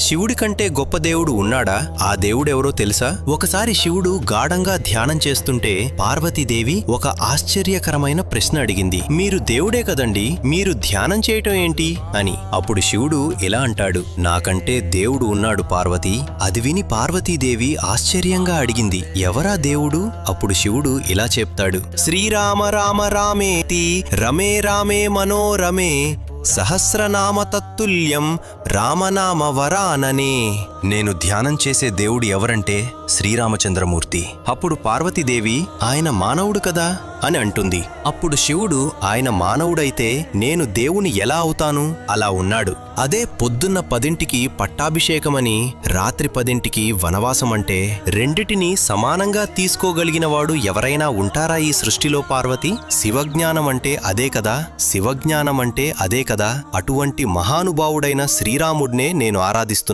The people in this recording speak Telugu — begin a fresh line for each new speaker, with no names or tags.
శివుడి కంటే గొప్ప దేవుడు ఉన్నాడా? ఆ దేవుడెవరో తెలుసా? ఒకసారి శివుడు గాఢంగా ధ్యానం చేస్తుంటే పార్వతీదేవి ఒక ఆశ్చర్యకరమైన ప్రశ్న అడిగింది. మీరు దేవుడే కదండి, మీరు ధ్యానం చేయటం ఏంటి అని. అప్పుడు శివుడు ఇలా అంటాడు, నాకంటే దేవుడు ఉన్నాడు పార్వతి. అది విని పార్వతీదేవి ఆశ్చర్యంగా అడిగింది, ఎవరా దేవుడు? అప్పుడు శివుడు ఇలా చెప్తాడు, శ్రీరామ రామ రామేతి రమే రామే మనోరమే సహస్రనామ తత్తుల్యం రామనామ వరాననే. నేను ధ్యానం చేసే దేవుడు ఎవరంటే శ్రీరామచంద్రమూర్తి. అప్పుడు పార్వతీదేవి, ఆయన మానవుడు కదా అని అంటుంది. అప్పుడు శివుడు, ఆయన మానవుడైతే నేను దేవుని ఎలా అవుతాను? అలా ఉన్నాడు. అదే పొద్దున్న 10ంటికి పట్టాభిషేకమని రాత్రి 10ంటికి వనవాసం అంటే రెండిటినీ సమానంగా తీసుకోగలిగినవాడు ఎవరైనా ఉంటారా ఈ సృష్టిలో పార్వతి? శివజ్ఞానం అంటే అదే కదా, శివజ్ఞానం అంటే అదే కదా. అటువంటి మహానుభావుడైన శ్రీరాముడినే నేను ఆరాధిస్తున్నాను.